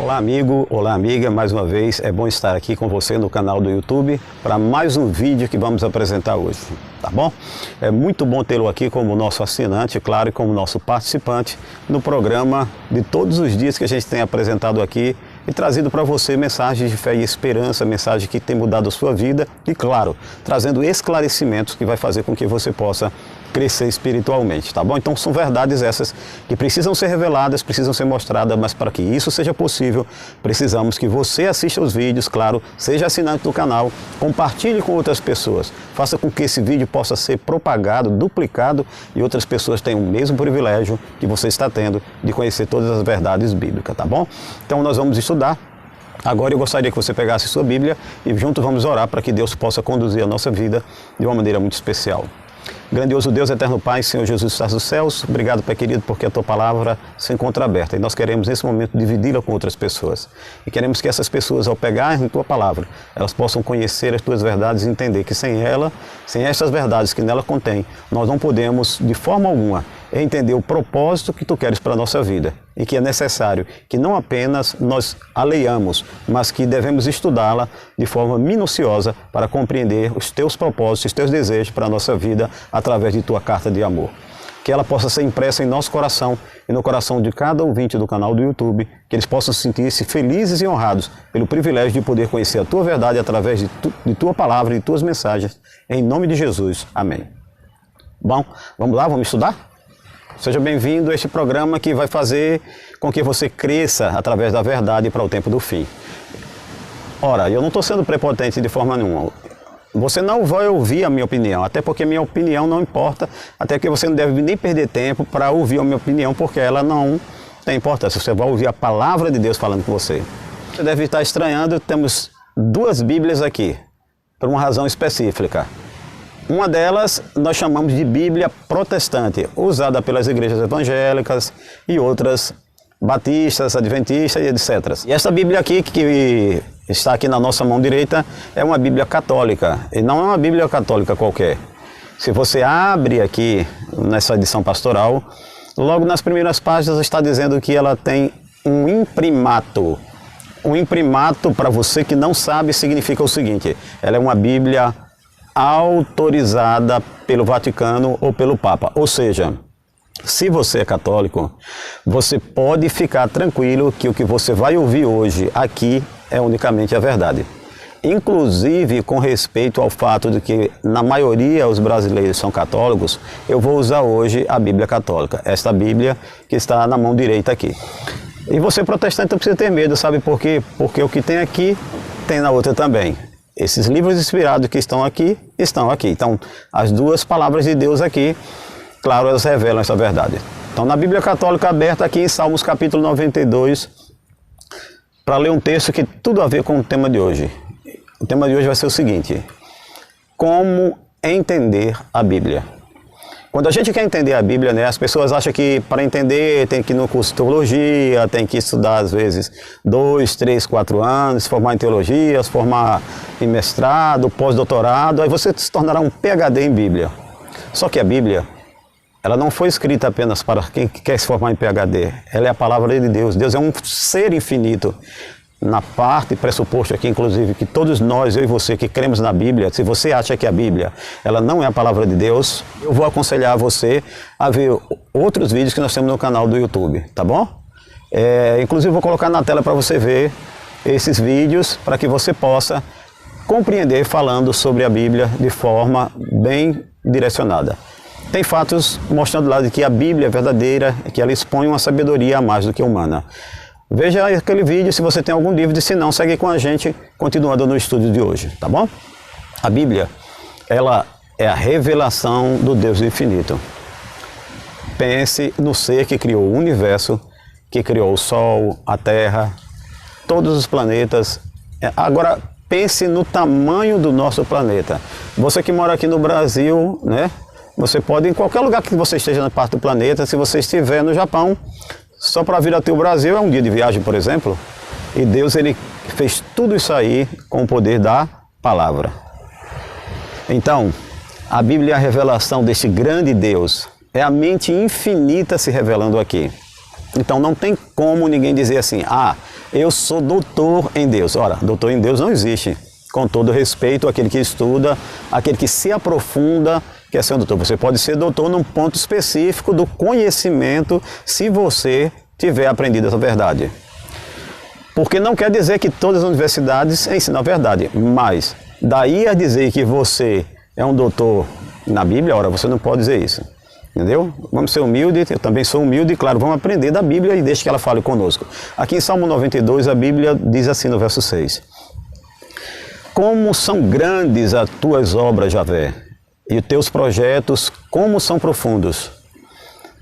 Olá amigo, olá amiga, mais uma vez é bom estar aqui com você no canal do YouTube para mais um vídeo que vamos apresentar hoje, tá bom? É muito bom tê-lo aqui como nosso assinante, claro, e como nosso participante no programa de todos os dias que a gente tem apresentado aqui e trazido para você mensagens de fé e esperança, mensagens que tem mudado a sua vida e, claro, trazendo esclarecimentos que vai fazer com que você possa crescer espiritualmente, tá bom? Então são verdades essas que precisam ser reveladas, precisam ser mostradas, mas para que isso seja possível, precisamos que você assista os vídeos, claro, seja assinante do canal, compartilhe com outras pessoas, faça com que esse vídeo possa ser propagado, duplicado e outras pessoas tenham o mesmo privilégio que você está tendo de conhecer todas as verdades bíblicas, tá bom? Então nós vamos estudar. Agora eu gostaria que você pegasse sua Bíblia e juntos vamos orar para que Deus possa conduzir a nossa vida de uma maneira muito especial. Grandioso Deus, eterno Pai, Senhor Jesus, estás nos céus, obrigado, Pai querido, porque a Tua palavra se encontra aberta e nós queremos nesse momento dividi-la com outras pessoas. E queremos que essas pessoas, ao pegarem Tua palavra, elas possam conhecer as Tuas verdades e entender que sem ela, sem essas verdades que nela contém, nós não podemos, de forma alguma, entender o propósito que Tu queres para a nossa vida e que é necessário que não apenas nós a leiamos, mas que devemos estudá-la de forma minuciosa para compreender os Teus propósitos, os Teus desejos para a nossa vida através de Tua carta de amor. Que ela possa ser impressa em nosso coração e no coração de cada ouvinte do canal do YouTube, que eles possam sentir-se felizes e honrados pelo privilégio de poder conhecer a Tua verdade através de Tua palavra e de Tuas mensagens. Em nome de Jesus. Amém. Bom, vamos lá, vamos estudar? Seja bem-vindo a este programa que vai fazer com que você cresça através da verdade para o tempo do fim. Ora, eu não estou sendo prepotente de forma nenhuma. Você não vai ouvir a minha opinião, até porque minha opinião não importa, até que você não deve nem perder tempo para ouvir a minha opinião, porque ela não tem importância. Você vai ouvir a palavra de Deus falando com você. Você deve estar estranhando, temos duas Bíblias aqui, por uma razão específica. Uma delas nós chamamos de Bíblia protestante, usada pelas igrejas evangélicas e outras batistas, adventistas e etc. E essa Bíblia aqui, que está aqui na nossa mão direita, é uma Bíblia católica, e não é uma Bíblia católica qualquer. Se você abre aqui nessa edição pastoral, logo nas primeiras páginas está dizendo que ela tem um imprimato. Um imprimato, para você que não sabe, significa o seguinte: ela é uma Bíblia autorizada pelo Vaticano ou pelo Papa. Ou seja, se você é católico, você pode ficar tranquilo que o que você vai ouvir hoje aqui é unicamente a verdade. Inclusive com respeito ao fato de que na maioria os brasileiros são católicos, eu vou usar hoje a Bíblia católica, esta Bíblia que está na mão direita aqui. E você protestante não precisa ter medo, sabe por quê? Porque o que tem aqui, tem na outra também. Esses livros inspirados que estão aqui, estão aqui. Então, as duas palavras de Deus aqui, claro, elas revelam essa verdade. Então, na Bíblia Católica aberta aqui em Salmos capítulo 92, para ler um texto que tem tudo a ver com o tema de hoje. O tema de hoje vai ser o seguinte: como entender a Bíblia? Quando a gente quer entender a Bíblia, né, as pessoas acham que para entender tem que ir no curso de teologia, tem que estudar às vezes 2, 3, 4 anos, se formar em teologia, se formar em mestrado, pós-doutorado, aí você se tornará um PhD em Bíblia. Só que a Bíblia, ela não foi escrita apenas para quem quer se formar em PhD, ela é a palavra de Deus. Deus é um ser infinito. Na parte pressuposto aqui, inclusive, que todos nós, eu e você, que cremos na Bíblia, se você acha que a Bíblia ela não é a palavra de Deus, eu vou aconselhar você a ver outros vídeos que nós temos no canal do YouTube, tá bom? Inclusive vou colocar na tela para você ver esses vídeos, para que você possa compreender falando sobre a Bíblia de forma bem direcionada. Tem fatos mostrando lá de que a Bíblia é verdadeira, que ela expõe uma sabedoria a mais do que humana. Veja aquele vídeo se você tem algum dúvida, se não, segue com a gente, continuando no estudo de hoje, tá bom? A Bíblia, ela é a revelação do Deus infinito. Pense no ser que criou o universo, que criou o Sol, a Terra, todos os planetas. Agora, pense no tamanho do nosso planeta. Você que mora aqui no Brasil, né? Você pode, em qualquer lugar que você esteja na parte do planeta, se você estiver no Japão, só para vir até o Brasil é um dia de viagem, por exemplo. E Deus, ele fez tudo isso aí com o poder da palavra. Então, a Bíblia é a revelação deste grande Deus. É a mente infinita se revelando aqui. Então não tem como ninguém dizer assim, eu sou doutor em Deus. Ora, doutor em Deus não existe. Com todo respeito àquele que estuda, aquele que se aprofunda, quer ser um doutor. Você pode ser doutor num ponto específico do conhecimento, se você tiver aprendido essa verdade. Porque não quer dizer que todas as universidades ensinam a verdade, mas daí a dizer que você é um doutor na Bíblia, ora, você não pode dizer isso. Entendeu? Vamos ser humildes, eu também sou humilde, e claro, vamos aprender da Bíblia e deixe que ela fale conosco. Aqui em Salmo 92, a Bíblia diz assim no verso 6. Como são grandes as tuas obras, Javé, e os teus projetos, como são profundos.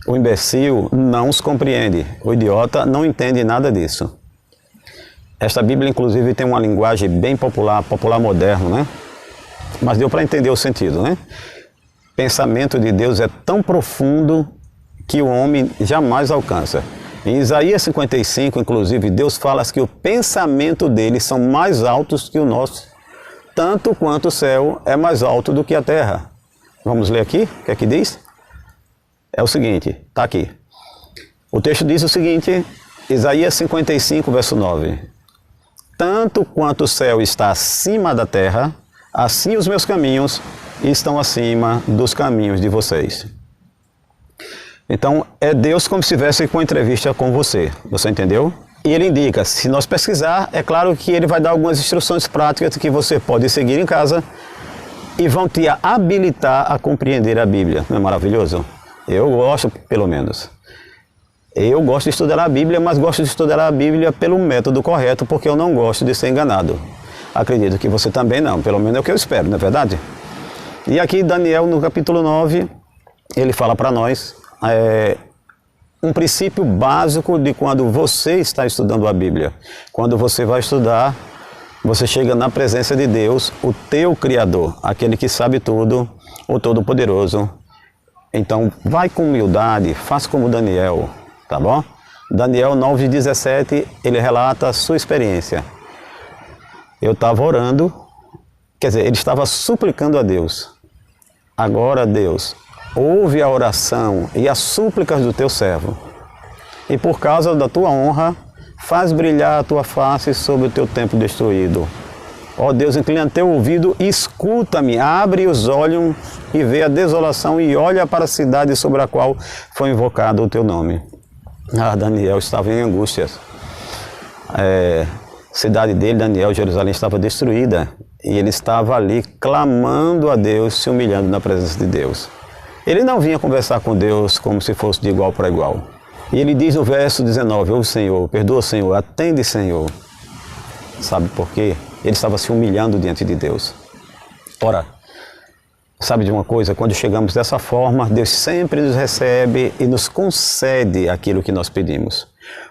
O imbecil não os compreende, o idiota não entende nada disso. Esta Bíblia, inclusive, tem uma linguagem bem popular moderno, né? Mas deu para entender o sentido, né? O pensamento de Deus é tão profundo que o homem jamais alcança. Em Isaías 55, inclusive, Deus fala que o pensamento dele são mais altos que o nosso, tanto quanto o céu é mais alto do que a terra. Vamos ler aqui? O que é que diz? É o seguinte, está aqui. O texto diz o seguinte, Isaías 55, verso 9. Tanto quanto o céu está acima da terra, assim os meus caminhos estão acima dos caminhos de vocês. Então, é Deus como se estivesse com entrevista com você. Você entendeu? E ele indica, se nós pesquisar, é claro que ele vai dar algumas instruções práticas que você pode seguir em casa e vão te habilitar a compreender a Bíblia. Não é maravilhoso? Eu gosto, pelo menos. Eu gosto de estudar a Bíblia, mas gosto de estudar a Bíblia pelo método correto, porque eu não gosto de ser enganado. Acredito que você também não, pelo menos é o que eu espero, não é verdade? E aqui Daniel, no capítulo 9, ele fala para nós um princípio básico de quando você está estudando a Bíblia. Quando você vai estudar, você chega na presença de Deus, o teu Criador, aquele que sabe tudo, o Todo-Poderoso. Então, vai com humildade, faça como Daniel, tá bom? Daniel 9:17, ele relata a sua experiência. Eu estava orando, quer dizer, ele estava suplicando a Deus. Agora, Deus, ouve a oração e as súplicas do teu servo. E por causa da tua honra, faz brilhar a tua face sobre o teu templo destruído. Ó Deus, inclina teu ouvido e escuta-me, abre os olhos e vê a desolação e olha para a cidade sobre a qual foi invocado o teu nome. Daniel estava em angústias. Cidade dele, Daniel, Jerusalém, estava destruída. E ele estava ali clamando a Deus, se humilhando na presença de Deus. Ele não vinha conversar com Deus como se fosse de igual para igual. E ele diz no verso 19, ouve Senhor, perdoa Senhor, atende Senhor. Sabe por quê? Ele estava se humilhando diante de Deus. Ora, sabe de uma coisa? Quando chegamos dessa forma, Deus sempre nos recebe e nos concede aquilo que nós pedimos.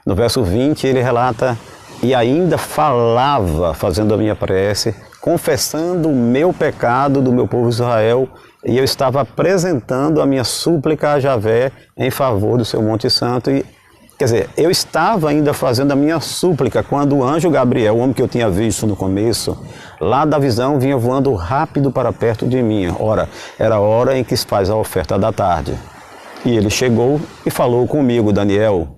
No verso 20 ele relata, e ainda falava, fazendo a minha prece, confessando o meu pecado do meu povo Israel, e eu estava apresentando a minha súplica a Javé em favor do seu Monte Santo. E, quer dizer, eu estava ainda fazendo a minha súplica quando o anjo Gabriel, o homem que eu tinha visto no começo, lá da visão, vinha voando rápido para perto de mim. Ora, era a hora em que se faz a oferta da tarde. E ele chegou e falou comigo, Daniel,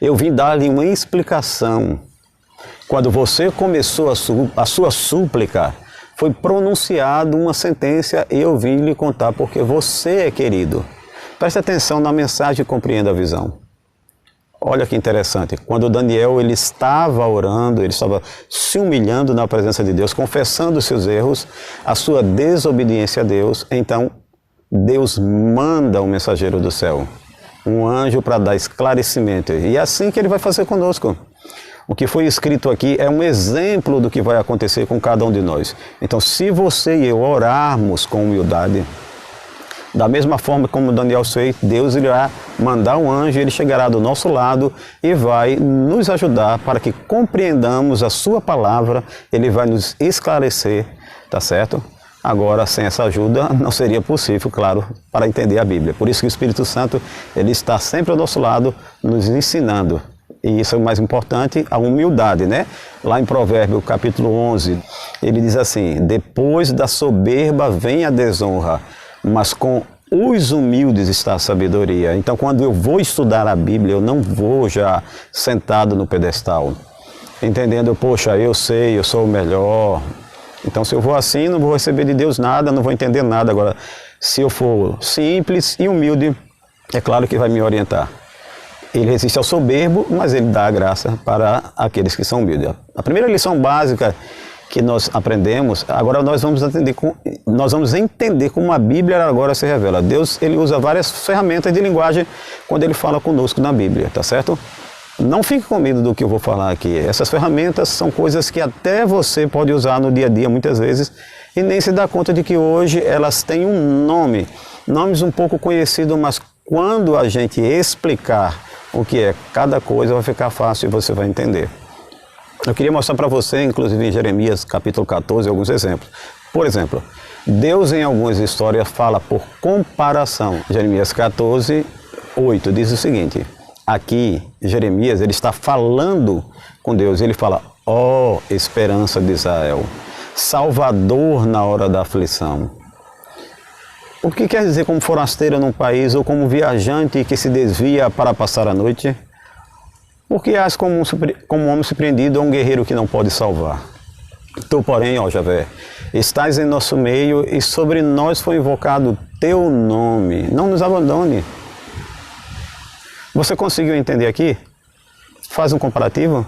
eu vim dar-lhe uma explicação. Quando você começou a sua súplica, foi pronunciada uma sentença e eu vim lhe contar porque você é querido. Preste atenção na mensagem e compreenda a visão. Olha que interessante, quando Daniel ele estava orando, ele estava se humilhando na presença de Deus, confessando os seus erros, a sua desobediência a Deus, então Deus manda um mensageiro do céu, um anjo para dar esclarecimento. E é assim que ele vai fazer conosco. O que foi escrito aqui é um exemplo do que vai acontecer com cada um de nós. Então, se você e eu orarmos com humildade, da mesma forma como Daniel fez, Deus irá mandar um anjo, ele chegará do nosso lado e vai nos ajudar para que compreendamos a sua palavra, ele vai nos esclarecer, tá certo? Agora, sem essa ajuda, não seria possível, claro, para entender a Bíblia. Por isso que o Espírito Santo, ele está sempre ao nosso lado, nos ensinando. E isso é o mais importante, a humildade, né? Lá em Provérbios, capítulo 11, ele diz assim, depois da soberba vem a desonra, mas com os humildes está a sabedoria. Então, quando eu vou estudar a Bíblia, eu não vou já sentado no pedestal, entendendo, poxa, eu sei, eu sou o melhor. Então, se eu vou assim, não vou receber de Deus nada, não vou entender nada. Agora, se eu for simples e humilde, é claro que vai me orientar. Ele resiste ao soberbo, mas ele dá a graça para aqueles que são humildes. A primeira lição básica que nós aprendemos, agora nós vamos entender como a Bíblia agora se revela. Deus, ele usa várias ferramentas de linguagem quando ele fala conosco na Bíblia, tá certo? Não fique com medo do que eu vou falar aqui. Essas ferramentas são coisas que até você pode usar no dia a dia muitas vezes e nem se dá conta de que hoje elas têm um nome, nomes um pouco conhecidos, mas quando a gente explicar o que é cada coisa vai ficar fácil e você vai entender. Eu queria mostrar para você, inclusive em Jeremias capítulo 14, alguns exemplos. Por exemplo, Deus em algumas histórias fala por comparação. Jeremias 14, 8 diz o seguinte, aqui Jeremias ele está falando com Deus, ele fala, ó esperança de Israel, Salvador na hora da aflição. O que quer dizer como forasteiro num país ou como viajante que se desvia para passar a noite? Porque és como um homem surpreendido ou um guerreiro que não pode salvar. Tu, porém, ó Javé, estás em nosso meio e sobre nós foi invocado teu nome. Não nos abandone. Você conseguiu entender aqui? Faz um comparativo.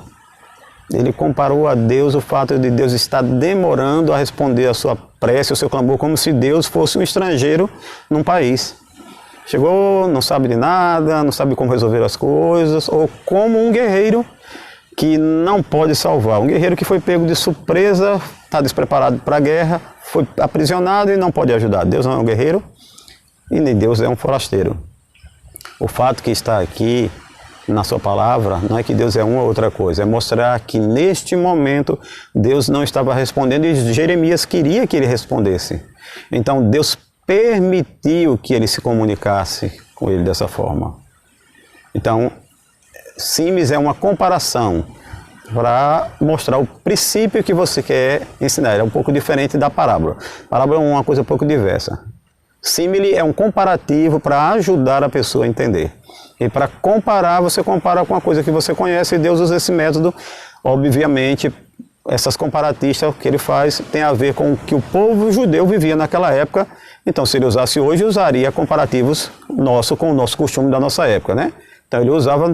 Ele comparou a Deus o fato de Deus estar demorando a responder a sua prece, o seu clamor, como se Deus fosse um estrangeiro num país. Chegou, não sabe de nada, não sabe como resolver as coisas, ou como um guerreiro que não pode salvar. Um guerreiro que foi pego de surpresa, está despreparado para a guerra, foi aprisionado e não pode ajudar. Deus não é um guerreiro e nem Deus é um forasteiro. O fato que está aqui na sua palavra não é que Deus é uma ou outra coisa, é mostrar que neste momento Deus não estava respondendo e Jeremias queria que ele respondesse. Então Deus permitiu que ele se comunicasse com ele dessa forma. Então, Simes é uma comparação para mostrar o princípio que você quer ensinar. É um pouco diferente da parábola. A parábola é uma coisa um pouco diversa. Símile é um comparativo para ajudar a pessoa a entender. E para comparar, você compara com uma coisa que você conhece e Deus usa esse método. Obviamente, essas comparatistas que ele faz tem a ver com o que o povo judeu vivia naquela época. Então, se ele usasse hoje, usaria comparativos com o nosso costume da nossa época, né? Então, ele usava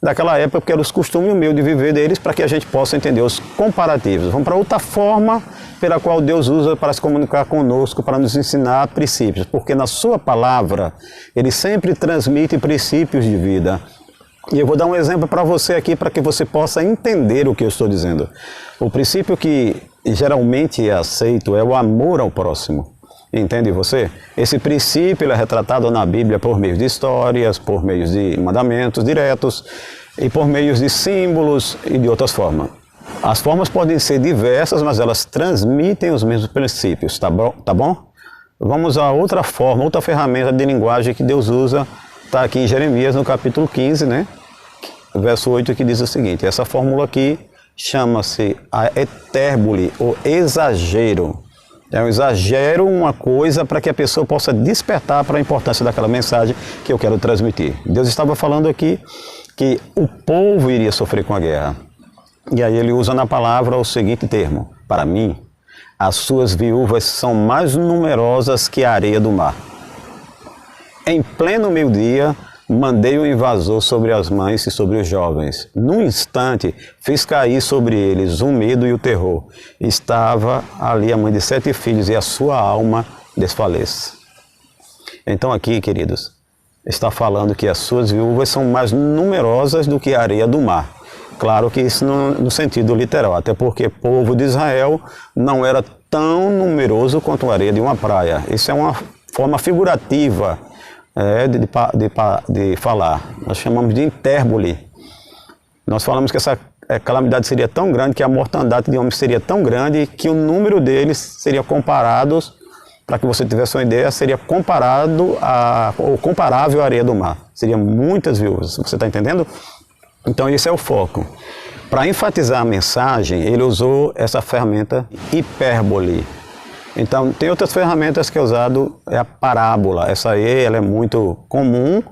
daquela época porque era os costumes meio de viver deles para que a gente possa entender os comparativos. Vamos para outra forma pela qual Deus usa para se comunicar conosco, para nos ensinar princípios. Porque na sua palavra, ele sempre transmite princípios de vida. E eu vou dar um exemplo para você aqui para que você possa entender o que eu estou dizendo. O princípio que geralmente é aceito é o amor ao próximo. Entende você? Esse princípio ele é retratado na Bíblia por meio de histórias, por meio de mandamentos diretos e por meio de símbolos e de outras formas. As formas podem ser diversas, mas elas transmitem os mesmos princípios, tá bom? Vamos a outra forma, outra ferramenta de linguagem que Deus usa, está aqui em Jeremias no capítulo 15, né? Verso 8, que diz o seguinte, essa fórmula aqui chama-se a hipérbole, ou exagero. É um exagero, uma coisa para que a pessoa possa despertar para a importância daquela mensagem que eu quero transmitir. Deus estava falando aqui que o povo iria sofrer com a guerra. E aí ele usa na palavra o seguinte termo, para mim, as suas viúvas são mais numerosas que a areia do mar. Em pleno meio-dia, mandei um invasor sobre as mães e sobre os jovens. Num instante, fiz cair sobre eles o medo e o terror. Estava ali a mãe de 7 filhos e a sua alma desfalece. Então aqui, queridos, está falando que as suas viúvas são mais numerosas do que a areia do mar. Claro que isso no sentido literal, até porque o povo de Israel não era tão numeroso quanto a areia de uma praia. Isso é uma forma figurativa de falar. Nós chamamos de hipérbole. Nós falamos que essa calamidade seria tão grande, que a mortandade de homens seria tão grande, que o número deles seria comparado, para que você tivesse uma ideia, seria comparado ou comparável à areia do mar. Seria muitas viúvas, você está entendendo? Então esse é o foco. Para enfatizar a mensagem, ele usou essa ferramenta hipérbole. Então, tem outras ferramentas que é usado, é a parábola. Essa aí, ela é muito comum,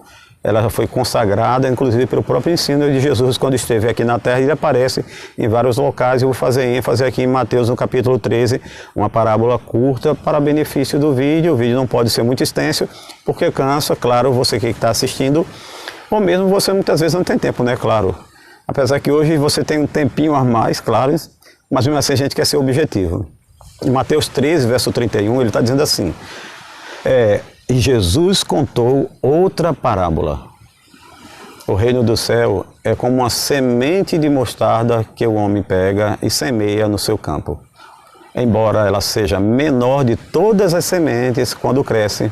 ela já foi consagrada, inclusive pelo próprio ensino de Jesus quando esteve aqui na Terra. Ele aparece em vários locais. Eu vou fazer ênfase aqui em Mateus, no capítulo 13, uma parábola curta para benefício do vídeo. O vídeo não pode ser muito extenso, porque cansa, claro, você que está assistindo, ou mesmo você muitas vezes não tem tempo, né, claro. Apesar que hoje você tem um tempinho a mais, claro, mas mesmo assim a gente quer ser objetivo. Em Mateus 13, verso 31, ele está dizendo assim, e Jesus contou outra parábola. O reino do céu é como uma semente de mostarda que o homem pega e semeia no seu campo. Embora ela seja menor de todas as sementes, quando cresce,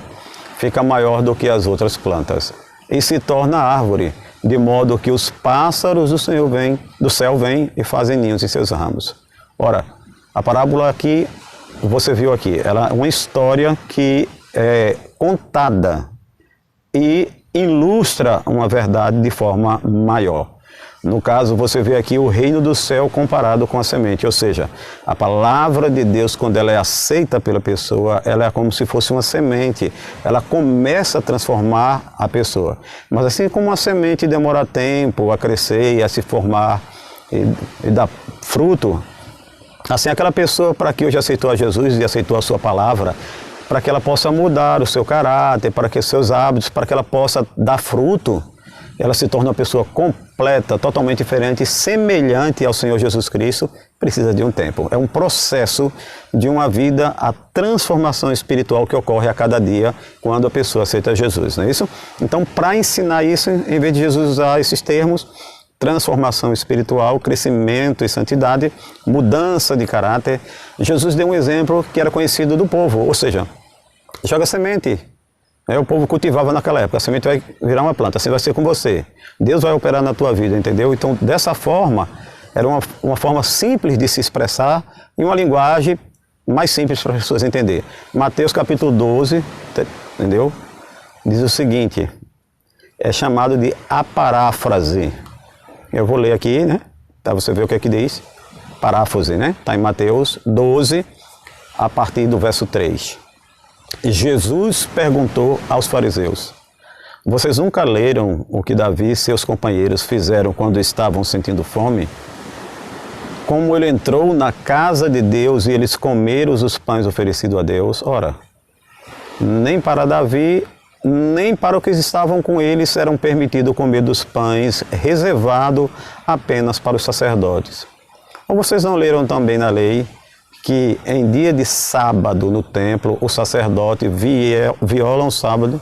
fica maior do que as outras plantas e se torna árvore, de modo que os pássaros do céu vêm e fazem ninhos em seus ramos. Ora, a parábola aqui, você viu aqui, ela é uma história que é contada e ilustra uma verdade de forma maior. No caso, você vê aqui o reino do céu comparado com a semente, ou seja, a palavra de Deus, quando ela é aceita pela pessoa, ela é como se fosse uma semente, ela começa a transformar a pessoa. Mas assim como uma semente demora tempo a crescer e a se formar e dar fruto, assim aquela pessoa, para que hoje aceitou a Jesus e aceitou a sua palavra, para que ela possa mudar o seu caráter, para que seus hábitos, para que ela possa dar fruto, ela se torna uma pessoa completa, totalmente diferente, semelhante ao Senhor Jesus Cristo, precisa de um tempo. É um processo de uma vida, a transformação espiritual que ocorre a cada dia quando a pessoa aceita Jesus, não é isso? Então, para ensinar isso, em vez de Jesus usar esses termos, transformação espiritual, crescimento e santidade, mudança de caráter, Jesus deu um exemplo que era conhecido do povo, ou seja, joga semente. O povo cultivava naquela época, a semente vai virar uma planta, assim vai ser com você. Deus vai operar na tua vida, entendeu? Então, dessa forma, era uma forma simples de se expressar e uma linguagem mais simples para as pessoas entenderem. Mateus capítulo 12, entendeu? Diz o seguinte, é chamado de a paráfrase. Eu vou ler aqui, né? Para você ver o que é que diz. Paráfrase, né? Está em Mateus 12, a partir do verso 3. Jesus perguntou aos fariseus, vocês nunca leram o que Davi e seus companheiros fizeram quando estavam sentindo fome? Como ele entrou na casa de Deus e eles comeram os pães oferecidos a Deus? Ora, nem para Davi, nem para os que estavam com eles eram permitido comer dos pães reservado apenas para os sacerdotes. Ou vocês não leram também na lei que em dia de sábado no templo, o sacerdote viola um sábado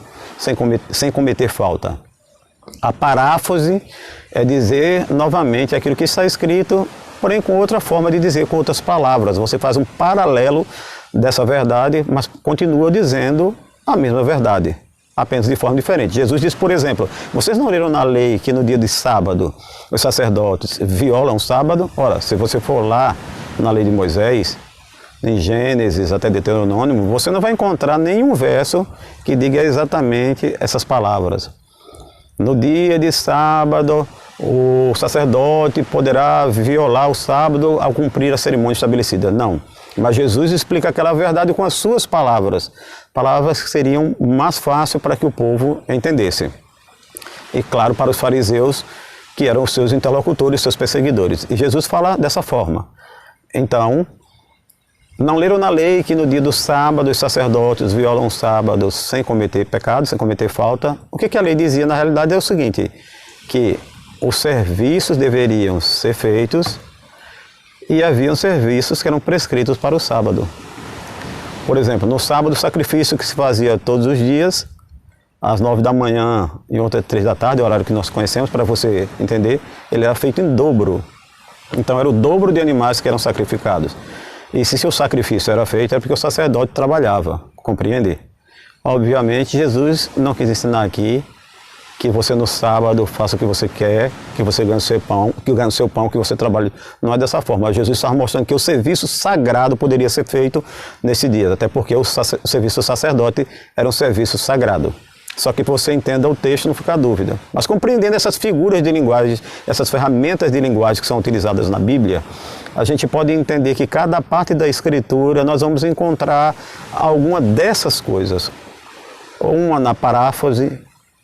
sem cometer falta? A paráfrase é dizer novamente aquilo que está escrito, porém com outra forma de dizer, com outras palavras. Você faz um paralelo dessa verdade, mas continua dizendo a mesma verdade, apenas de forma diferente. Jesus diz, por exemplo, vocês não leram na lei que no dia de sábado os sacerdotes violam o sábado? Ora, se você for lá na lei de Moisés, em Gênesis até Deuteronômio, você não vai encontrar nenhum verso que diga exatamente essas palavras. No dia de sábado, o sacerdote poderá violar o sábado ao cumprir a cerimônia estabelecida. Não. Mas Jesus explica aquela verdade com as suas palavras. Palavras que seriam mais fáceis para que o povo entendesse. E claro, para os fariseus, que eram os seus interlocutores, seus perseguidores. E Jesus fala dessa forma. Então, não leram na lei que no dia do sábado os sacerdotes violam o sábado sem cometer pecado, sem cometer falta? O que a lei dizia na realidade é o seguinte, que os serviços deveriam ser feitos e haviam serviços que eram prescritos para o sábado. Por exemplo, no sábado o sacrifício que se fazia todos os dias, às 9 da manhã e ontem às 3 da tarde, o horário que nós conhecemos, para você entender, ele era feito em dobro. Então era o dobro de animais que eram sacrificados. E se seu sacrifício era feito, era porque o sacerdote trabalhava, compreende? Obviamente, Jesus não quis ensinar aqui que você no sábado faça o que você quer, que você ganhe o seu pão, que você trabalhe. Não é dessa forma. Jesus estava mostrando que o serviço sagrado poderia ser feito nesse dia, até porque o serviço do sacerdote era um serviço sagrado. Só que você entenda o texto, não fica dúvida. Mas compreendendo essas figuras de linguagem, essas ferramentas de linguagem que são utilizadas na Bíblia, a gente pode entender que cada parte da Escritura nós vamos encontrar alguma dessas coisas. Ou uma na paráfrase,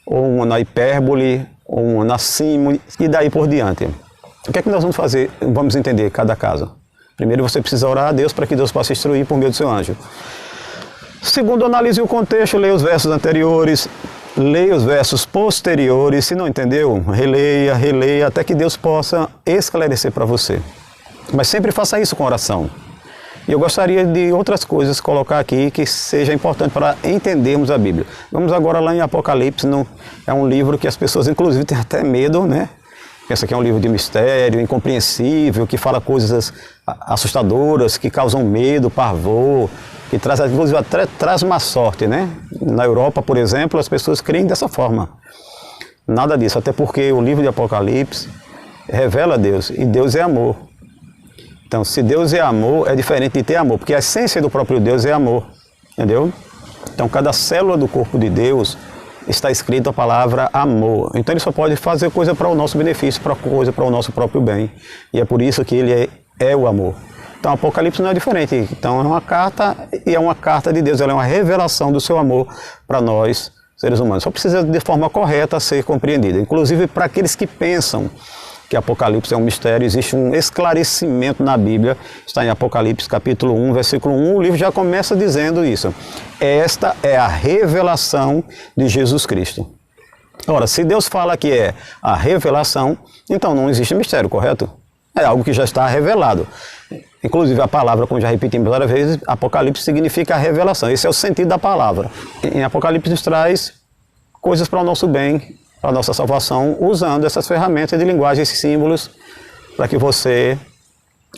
ou uma na hipérbole, ou uma na símile, e daí por diante. O que é que nós vamos fazer? Vamos entender cada caso. Primeiro você precisa orar a Deus para que Deus possa instruir por meio do seu anjo. Segundo, analise o contexto, leia os versos anteriores, leia os versos posteriores. Se não entendeu, releia, até que Deus possa esclarecer para você. Mas sempre faça isso com oração. E eu gostaria de outras coisas colocar aqui que seja importante para entendermos a Bíblia. Vamos agora lá em Apocalipse, é um livro que as pessoas inclusive têm até medo, né? Pensa que é um livro de mistério, incompreensível, que fala coisas assustadoras, que causam medo, pavor, que traz, inclusive, até traz má sorte, né? Na Europa, por exemplo, as pessoas creem dessa forma. Nada disso, até porque o livro de Apocalipse revela Deus, e Deus é amor. Então, se Deus é amor, é diferente de ter amor, porque a essência do próprio Deus é amor, entendeu? Então, cada célula do corpo de Deus está escrito a palavra amor. Então, ele só pode fazer coisa para o nosso benefício, coisa para o nosso próprio bem. E é por isso que ele é o amor. Então, Apocalipse não é diferente. Então, é uma carta, e é uma carta de Deus, ela é uma revelação do seu amor para nós, seres humanos. Só precisa de forma correta ser compreendida. Inclusive, para aqueles que pensam que Apocalipse é um mistério, existe um esclarecimento na Bíblia, está em Apocalipse capítulo 1, versículo 1, o livro já começa dizendo isso. Esta é a revelação de Jesus Cristo. Ora, se Deus fala que é a revelação, então não existe mistério, correto? É algo que já está revelado. Inclusive a palavra, como já repetimos várias vezes, Apocalipse significa a revelação. Esse é o sentido da palavra. Em Apocalipse nos traz coisas para o nosso bem, para a nossa salvação, usando essas ferramentas de linguagem, esses símbolos, para que você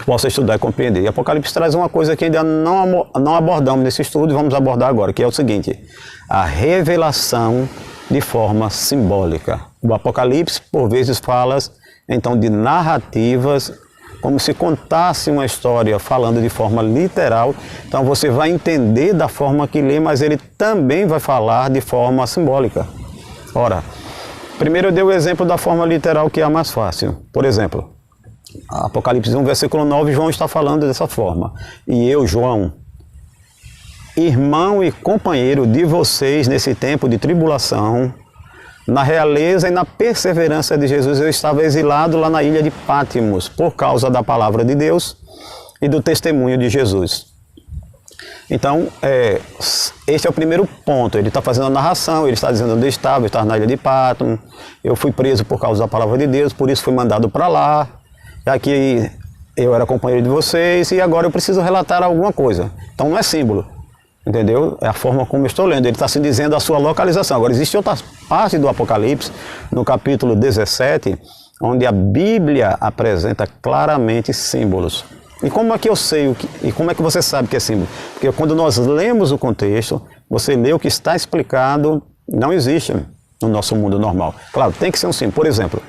possa estudar e compreender. E Apocalipse traz uma coisa que ainda não abordamos nesse estudo e vamos abordar agora, que é o seguinte: a revelação de forma simbólica. O Apocalipse, por vezes, fala então de narrativas, como se contasse uma história falando de forma literal. Então você vai entender da forma que lê, mas ele também vai falar de forma simbólica. Ora, primeiro eu dei o exemplo da forma literal, que é a mais fácil. Por exemplo, Apocalipse 1, versículo 9, João está falando dessa forma. E eu, João, irmão e companheiro de vocês nesse tempo de tribulação, na realeza e na perseverança de Jesus, eu estava exilado lá na ilha de Pátimos, por causa da palavra de Deus e do testemunho de Jesus. Então, este é o primeiro ponto. Ele está fazendo a narração, ele está dizendo onde eu estava na ilha de Pátimos, eu fui preso por causa da palavra de Deus, por isso fui mandado para lá, aqui eu era companheiro de vocês e agora eu preciso relatar alguma coisa. Então não é símbolo, entendeu? É a forma como eu estou lendo, ele está se dizendo a sua localização. Agora existe outra parte do Apocalipse, no capítulo 17, onde a Bíblia apresenta claramente símbolos. E como é que eu sei e como é que você sabe que é símbolo? Porque quando nós lemos o contexto, você lê o que está explicado, não existe no nosso mundo normal. Claro, tem que ser um símbolo. Por exemplo,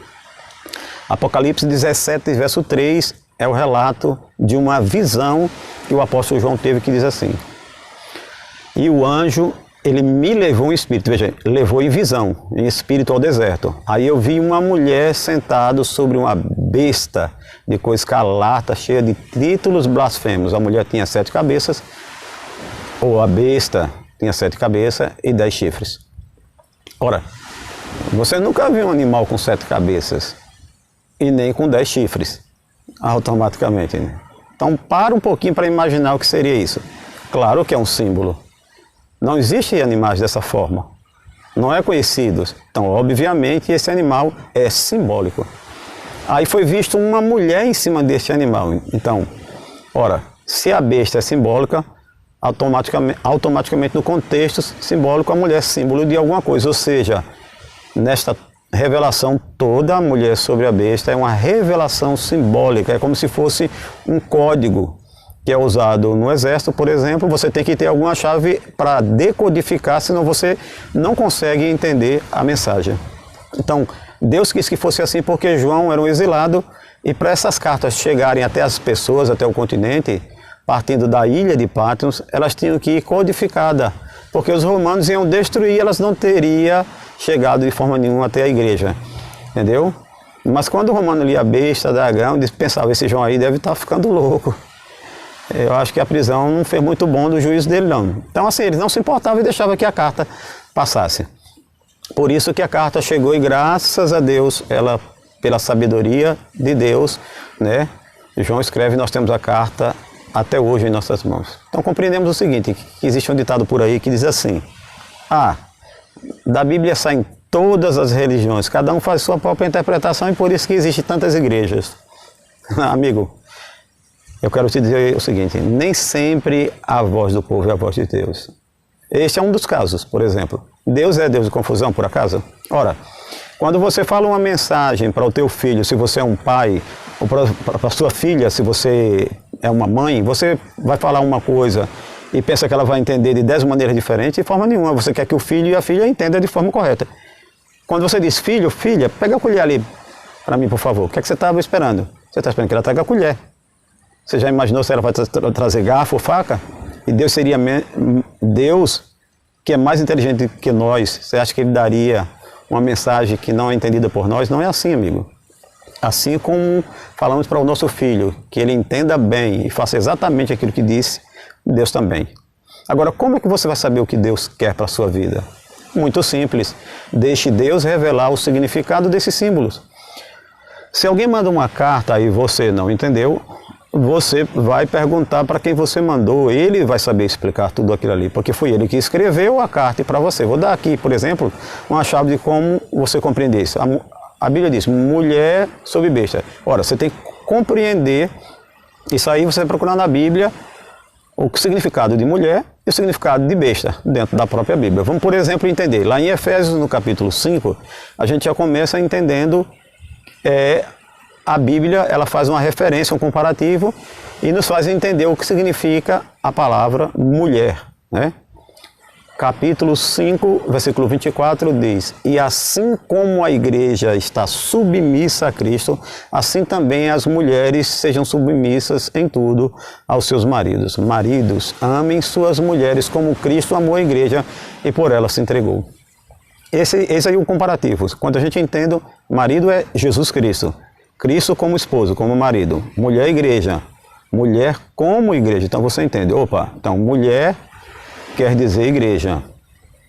Apocalipse 17, verso 3, é o relato de uma visão que o apóstolo João teve, que diz assim: e o anjo, ele me levou em espírito, veja, levou em visão, em espírito ao deserto. Aí eu vi uma mulher sentada sobre uma besta de cor escarlata, cheia de títulos blasfemos. A mulher tinha 7 cabeças, ou a besta tinha 7 cabeças e 10 chifres. Ora, você nunca viu um animal com 7 cabeças e nem com 10 chifres, automaticamente, né? Então para um pouquinho para imaginar o que seria isso. Claro que é um símbolo. Não existem animais dessa forma, não é conhecido. Então, obviamente, esse animal é simbólico. Aí foi visto uma mulher em cima deste animal. Então, ora, se a besta é simbólica, automaticamente no contexto simbólico, a mulher é símbolo de alguma coisa. Ou seja, nesta revelação toda, a mulher sobre a besta é uma revelação simbólica. É como se fosse um código que é usado no exército, por exemplo. Você tem que ter alguma chave para decodificar, senão você não consegue entender a mensagem. Então, Deus quis que fosse assim porque João era um exilado, e para essas cartas chegarem até as pessoas, até o continente, partindo da ilha de Patmos, elas tinham que ir codificadas. porque os romanos iam destruir, elas não teriam chegado de forma nenhuma até a igreja, entendeu? Mas quando o romano lia besta, dragão, pensava, esse João aí deve estar ficando louco. Eu acho que a prisão não fez muito bom do juízo dele, não. Então, assim, ele não se importava e deixava que a carta passasse. Por isso que a carta chegou e, graças a Deus, ela, pela sabedoria de Deus, né, João escreve, nós temos a carta até hoje em nossas mãos. Então, compreendemos o seguinte, que existe um ditado por aí que diz assim, da Bíblia saem todas as religiões, cada um faz sua própria interpretação e por isso que existem tantas igrejas. Amigo, eu quero te dizer o seguinte, nem sempre a voz do povo é a voz de Deus. Este é um dos casos, por exemplo. Deus é Deus de confusão, por acaso? Ora, quando você fala uma mensagem para o teu filho, se você é um pai, ou para a sua filha, se você é uma mãe, você vai falar uma coisa e pensa que ela vai entender de 10 maneiras diferentes, de forma nenhuma. Você quer que o filho e a filha entendam de forma correta. Quando você diz filho, filha, pega a colher ali para mim, por favor. O que é que você estava esperando? Você está esperando que ela traga a colher. Você já imaginou se ela vai trazer garfo ou faca? E Deus seria Deus, que é mais inteligente que nós, você acha que ele daria uma mensagem que não é entendida por nós? Não é assim, amigo. Assim como falamos para o nosso filho, que ele entenda bem e faça exatamente aquilo que disse, Deus também. Agora, como é que você vai saber o que Deus quer para a sua vida? Muito simples. Deixe Deus revelar o significado desses símbolos. Se alguém manda uma carta e você não entendeu, você vai perguntar para quem você mandou, ele vai saber explicar tudo aquilo ali, porque foi ele que escreveu a carta para você. Vou dar aqui, por exemplo, uma chave de como você compreender isso. A Bíblia diz, mulher sob besta. Ora, você tem que compreender isso aí, você vai procurar na Bíblia o significado de mulher e o significado de besta, dentro da própria Bíblia. Vamos, por exemplo, entender. Lá em Efésios, no capítulo 5, a gente já começa entendendo a Bíblia, ela faz uma referência, um comparativo, e nos faz entender o que significa a palavra mulher, né? Capítulo 5, versículo 24 diz, e assim como a igreja está submissa a Cristo, assim também as mulheres sejam submissas em tudo aos seus maridos. Maridos, amem suas mulheres como Cristo amou a igreja e por ela se entregou. Esse aí é o comparativo. Quando a gente entende, marido é Jesus Cristo. Cristo como esposo, como marido. Mulher, igreja. Mulher como igreja. Então você entende. Opa, então mulher quer dizer igreja.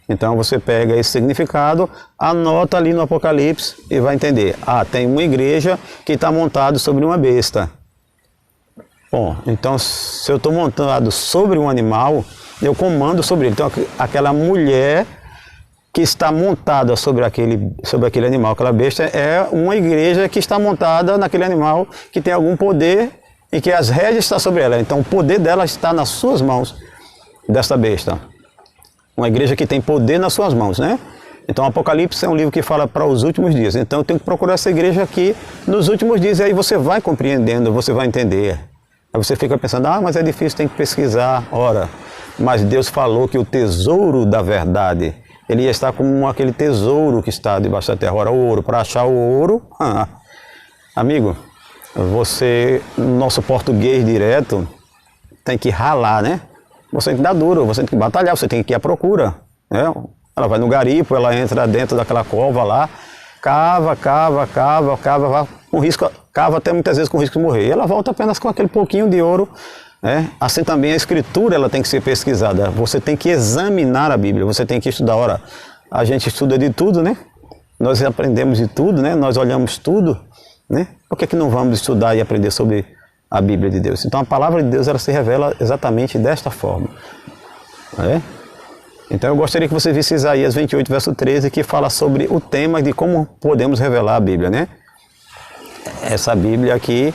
Então você pega esse significado, anota ali no Apocalipse e vai entender. Tem uma igreja que está montada sobre uma besta. Bom, então se eu estou montado sobre um animal, eu comando sobre ele. Então aquela mulher que está montada sobre aquele animal, aquela besta, é uma igreja que está montada naquele animal, que tem algum poder e que as rédeas estão sobre ela. Então o poder dela está nas suas mãos, desta besta. Uma igreja que tem poder nas suas mãos, né? Então o Apocalipse é um livro que fala para os últimos dias. Então eu tenho que procurar essa igreja aqui nos últimos dias, e aí você vai compreendendo, você vai entender. Aí você fica pensando, mas é difícil, tem que pesquisar. Ora, mas Deus falou que o tesouro da verdade, ele ia estar como aquele tesouro que está debaixo da terra. Ora, o ouro, para achar o ouro, amigo, você, nosso português direto, tem que ralar, né? Você tem que dar duro, você tem que batalhar, você tem que ir à procura, né? Ela vai no garimpo, ela entra dentro daquela cova lá, cava, com risco, cava até muitas vezes com risco de morrer. E ela volta apenas com aquele pouquinho de ouro, né? Assim também a escritura, ela tem que ser pesquisada. Você tem que examinar a Bíblia, você tem que estudar. Ora, a gente estuda de tudo, né? Nós aprendemos de tudo, né? Nós olhamos tudo, né? Por que não vamos estudar e aprender sobre a Bíblia de Deus? Então a palavra de Deus, ela se revela exatamente desta forma, né? Então eu gostaria que você visse Isaías 28, verso 13, que fala sobre o tema de como podemos revelar a Bíblia, né? Essa Bíblia aqui,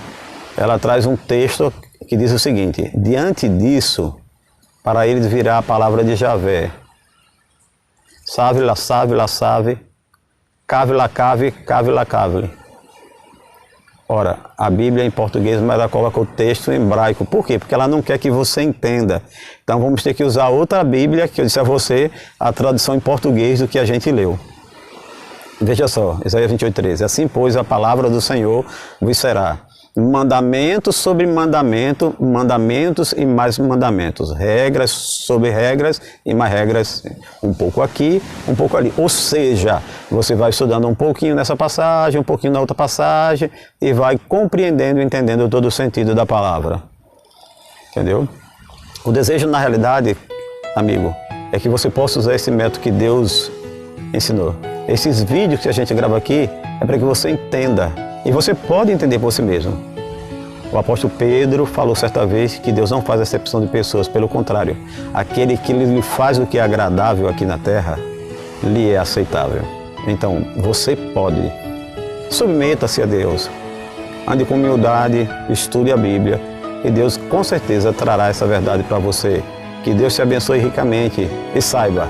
ela traz um texto que diz o seguinte: diante disso, para eles virá a palavra de Javé. Save la save la save, cave la cave, cave la cave. Ora, a Bíblia em português, mas ela coloca o texto em hebraico. Por quê? Porque ela não quer que você entenda. Então vamos ter que usar outra Bíblia, que eu disse a você, a tradução em português do que a gente leu. Veja só, Isaías 28, 13. Assim, pois, a palavra do Senhor vos será: Mandamento sobre mandamento, mandamentos e mais mandamentos, regras sobre regras e mais regras, um pouco aqui, um pouco ali. Ou seja, você vai estudando um pouquinho nessa passagem, um pouquinho na outra passagem e vai compreendendo e entendendo todo o sentido da palavra. Entendeu? O desejo, na realidade, amigo, é que você possa usar esse método que Deus ensinou. Esses vídeos que a gente grava aqui é para que você entenda. E você pode entender por si mesmo. O apóstolo Pedro falou certa vez que Deus não faz acepção de pessoas, pelo contrário, aquele que lhe faz o que é agradável aqui na terra, lhe é aceitável. Então, você pode. Submeta-se a Deus. Ande com humildade, estude a Bíblia e Deus com certeza trará essa verdade para você. Que Deus te abençoe ricamente e saiba,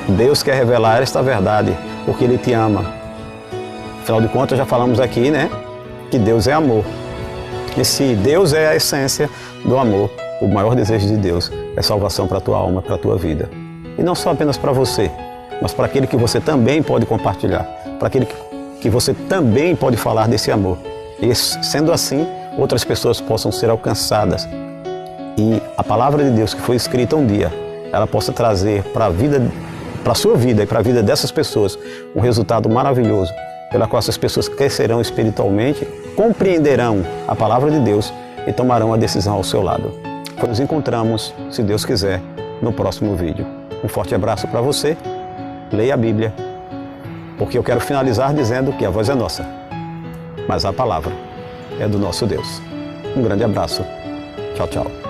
Deus quer revelar esta verdade porque Ele te ama. Afinal de contas, já falamos aqui, né, que Deus é amor. E se Deus é a essência do amor, o maior desejo de Deus é salvação para a tua alma, para a tua vida. E não só apenas para você, mas para aquele que você também pode compartilhar, para aquele que você também pode falar desse amor. E sendo assim, outras pessoas possam ser alcançadas. E a palavra de Deus que foi escrita um dia, ela possa trazer para a sua vida e para a vida dessas pessoas um resultado maravilhoso, pela qual essas pessoas crescerão espiritualmente, compreenderão a palavra de Deus e tomarão a decisão ao seu lado. Nos encontramos, se Deus quiser, no próximo vídeo. Um forte abraço para você, leia a Bíblia, porque eu quero finalizar dizendo que a voz é nossa, mas a palavra é do nosso Deus. Um grande abraço, tchau, tchau.